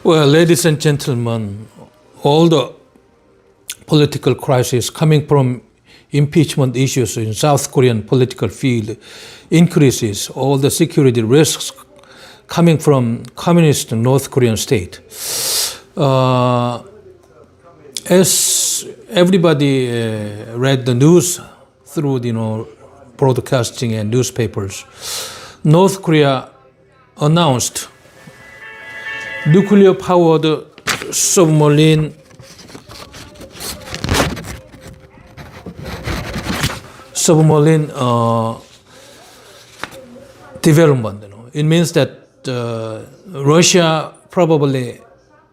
Well, ladies and gentlemen, all the political crisis coming from impeachment issues in South Korean political field increases all the security risks coming from communist North Korean state. As everybody read the news through broadcasting and newspapers, North Korea announced nuclear-powered submarine development. It means that Russia probably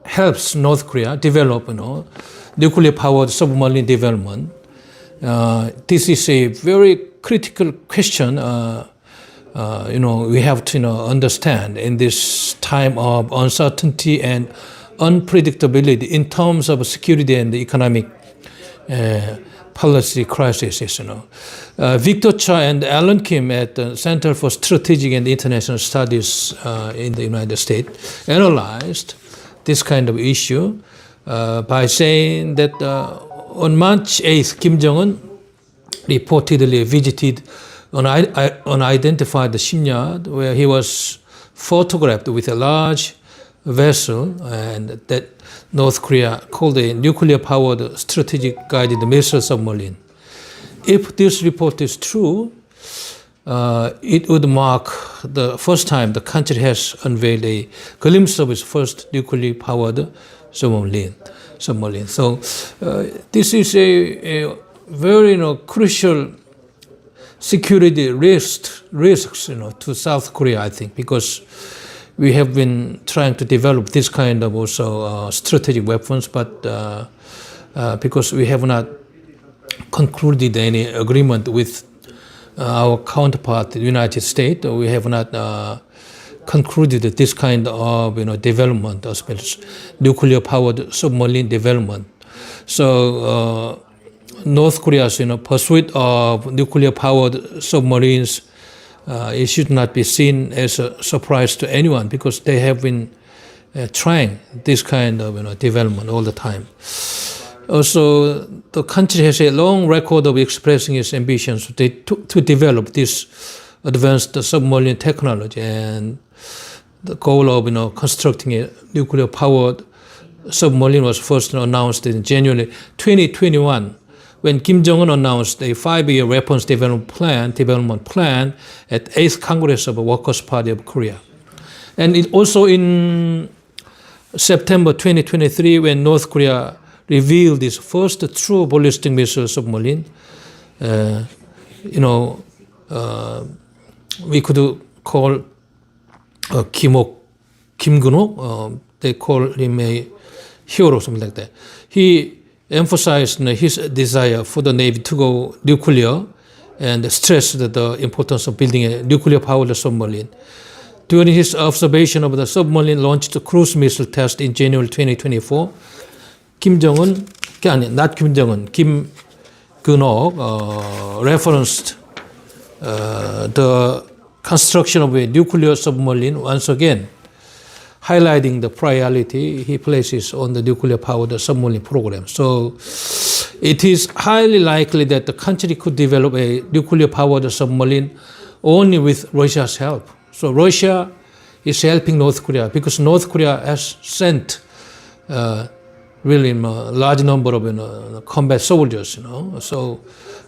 helps North Korea develop nuclear-powered submarine development. This is a very critical question. We have to understand in this time of uncertainty and unpredictability in terms of security and economic policy crises. Victor Cha and Alan Kim at the Center for Strategic and International Studies in the United States analyzed this kind of issue by saying that on March 8th, Kim Jong-un reportedly visited an unidentified shipyard where he was photographed with a large vessel, and that North Korea called a nuclear-powered strategic guided missile submarine. If this report is true, it would mark the first time the country has unveiled a glimpse of its first nuclear-powered submarine. So this is a very crucial security risks to South Korea, I think, because we have been trying to develop this kind of also strategic weapons, but because we have not concluded any agreement with our counterpart, the United States, we have not concluded this kind of development, especially nuclear-powered submarine development. So North Korea's pursuit of nuclear-powered submarines, it should not be seen as a surprise to anyone, because they have been trying this kind of development all the time. Also, the country has a long record of expressing its ambitions to develop this advanced submarine technology, and the goal of constructing a nuclear-powered submarine was first announced in January 2021. When Kim Jong-un announced a 5-year weapons development plan at 8th Congress of the Workers' Party of Korea. And it also in September 2023, when North Korea revealed its first true ballistic missile submarine, we could call Kim Gun-ho, they call him a hero, something like that. He emphasized his desire for the Navy to go nuclear and stressed the importance of building a nuclear-powered submarine. During his observation of the submarine launched cruise missile test in January 2024, Kim Gun-ho referenced the construction of a nuclear submarine once again, highlighting the priority he places on the nuclear-powered submarine program. So it is highly likely that the country could develop a nuclear-powered submarine only with Russia's help. So Russia is helping North Korea because North Korea has sent really a large number of combat soldiers. So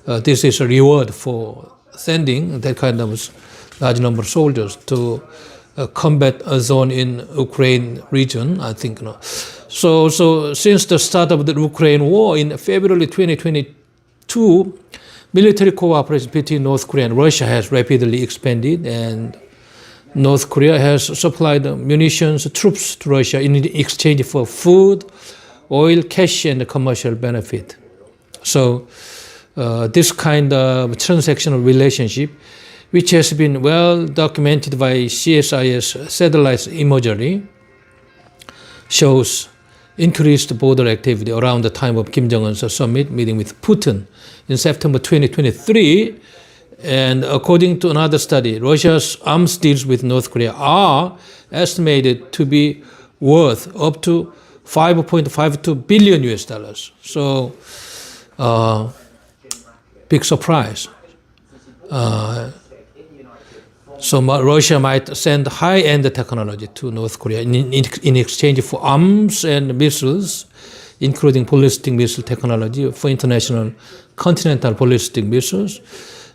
this is a reward for sending that kind of large number of soldiers to combat a zone in Ukraine region, I think. So since the start of the Ukraine war in February 2022, military cooperation between North Korea and Russia has rapidly expanded, and North Korea has supplied munitions, troops to Russia in exchange for food, oil, cash, and commercial benefit. So this kind of transactional relationship, which has been well documented by CSIS satellite imagery, shows increased border activity around the time of Kim Jong-un's summit meeting with Putin in September 2023. And according to another study, Russia's arms deals with North Korea are estimated to be worth up to 5.52 billion US dollars. So, big surprise. So Russia might send high-end technology to North Korea in exchange for arms and missiles, including ballistic missile technology for international continental ballistic missiles,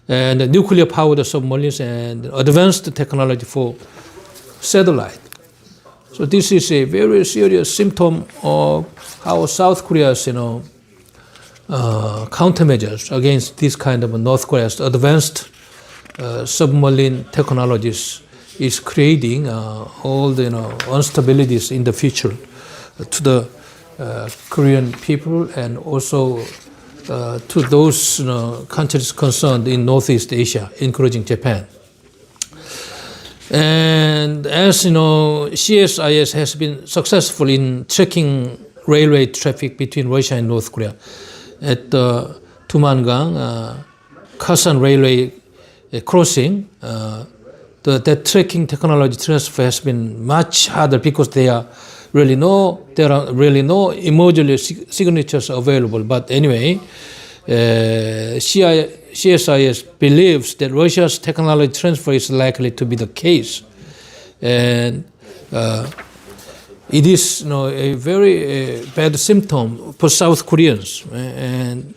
and nuclear-powered submarines and advanced technology for satellite. So this is a very serious symptom of how South Korea's, countermeasures against this kind of North Korea's advanced submarine technologies is creating all the instabilities in the future to the Korean people and also to those countries concerned in Northeast Asia, including Japan. And as CSIS has been successful in tracking railway traffic between Russia and North Korea at the Tumangang Kasan railway crossing, that tracking technology transfer has been much harder because there are really no emergency signatures available. But anyway, CSIS believes that Russia's technology transfer is likely to be the case, and it is a very bad symptom for South Koreans, and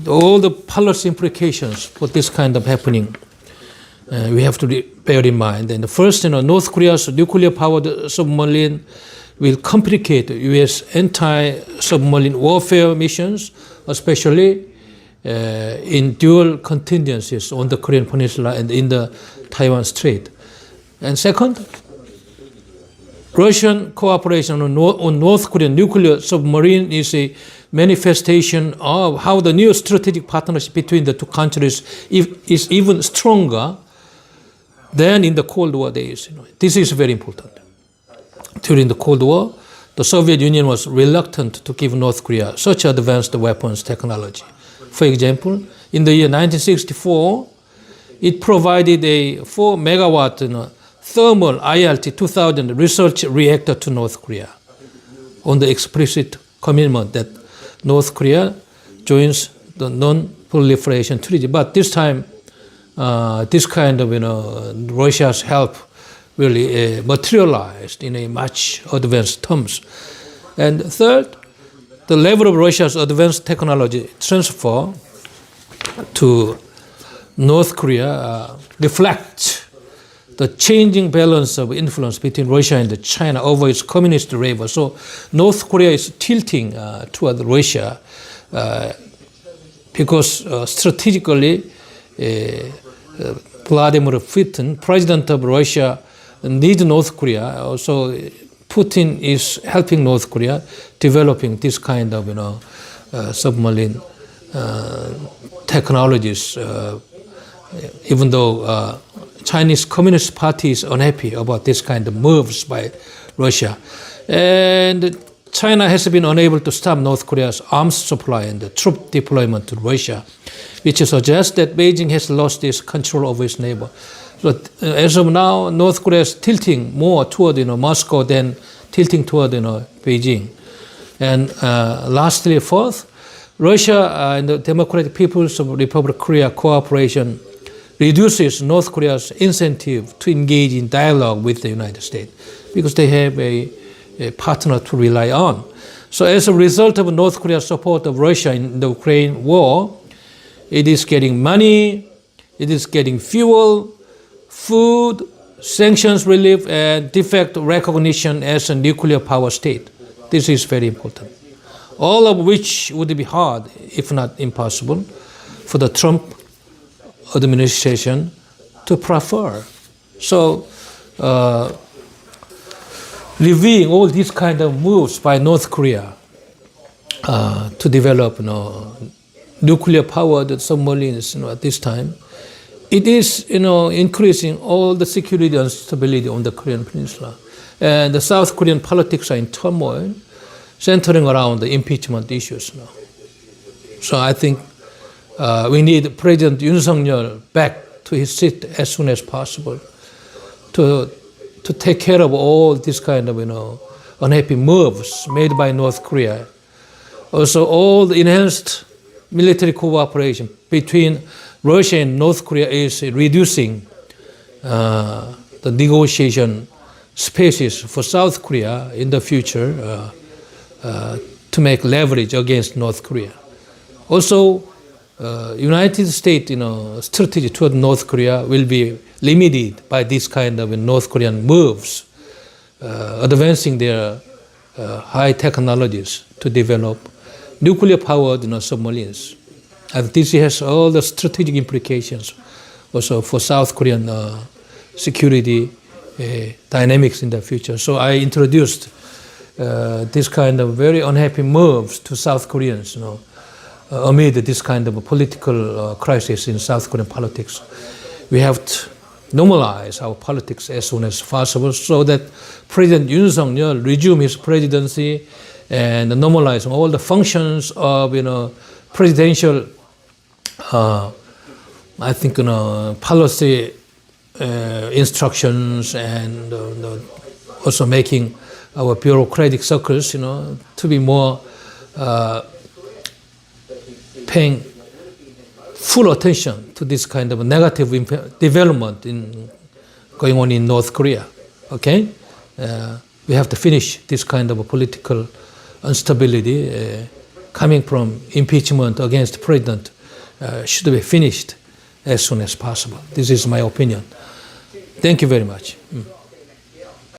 all the policy implications for this kind of happening we have to bear in mind. And first, North Korea's nuclear-powered submarine will complicate U.S. anti-submarine warfare missions, especially in dual contingencies on the Korean Peninsula and in the Taiwan Strait. And second, Russian cooperation on North Korean nuclear submarine is a manifestation of how the new strategic partnership between the two countries is even stronger than in the Cold War days. This is very important. During the Cold War, the Soviet Union was reluctant to give North Korea such advanced weapons technology. For example, in the year 1964, it provided a 4 megawatt thermal IRT-2000 research reactor to North Korea on the explicit commitment that North Korea joins the non-proliferation treaty. But this time, this kind of Russia's help really materialized in a much advanced terms. And third, the level of Russia's advanced technology transfer to North Korea reflects the changing balance of influence between Russia and China over its communist rival. So North Korea is tilting toward Russia because strategically Vladimir Putin, president of Russia, needs North Korea. Also, Putin is helping North Korea developing this kind of submarine technologies. Even though Chinese Communist Party is unhappy about this kind of moves by Russia, and China has been unable to stop North Korea's arms supply and the troop deployment to Russia, which suggests that Beijing has lost its control over its neighbor. So as of now, North Korea is tilting more toward Moscow than tilting toward Beijing. And lastly, fourth, Russia and the Democratic People's Republic of Korea cooperation reduces North Korea's incentive to engage in dialogue with the United States because they have a partner to rely on. So as a result of North Korea's support of Russia in the Ukraine war, it is getting money, it is getting fuel, food, sanctions relief, and de facto recognition as a nuclear power state. This is very important. All of which would be hard, if not impossible, for the Trump administration to prefer. So, reviewing all these kind of moves by North Korea to develop nuclear-powered submarines at this time, it is increasing all the security and stability on the Korean Peninsula. And the South Korean politics are in turmoil, centering around the impeachment issues now. So I think we need President Yoon Suk-yeol back to his seat as soon as possible to take care of all this kind of unhappy moves made by North Korea. Also, all the enhanced military cooperation between Russia and North Korea is reducing the negotiation spaces for South Korea in the future to make leverage against North Korea. Also, United States, strategy toward North Korea will be limited by this kind of North Korean moves, advancing their high technologies to develop nuclear-powered submarines. And this has all the strategic implications also for South Korean security dynamics in the future. So I introduced this kind of very unhappy moves to South Koreans, amid this kind of a political crisis in South Korean politics. We have to normalize our politics as soon as possible so that President Yoon Suk-yeol resume his presidency and normalize all the functions of presidential policy instructions, and also making our bureaucratic circles to be more paying full attention to this kind of negative development going on in North Korea. Okay, we have to finish this kind of political instability coming from impeachment against president. Should be finished as soon as possible. This is my opinion. Thank you very much.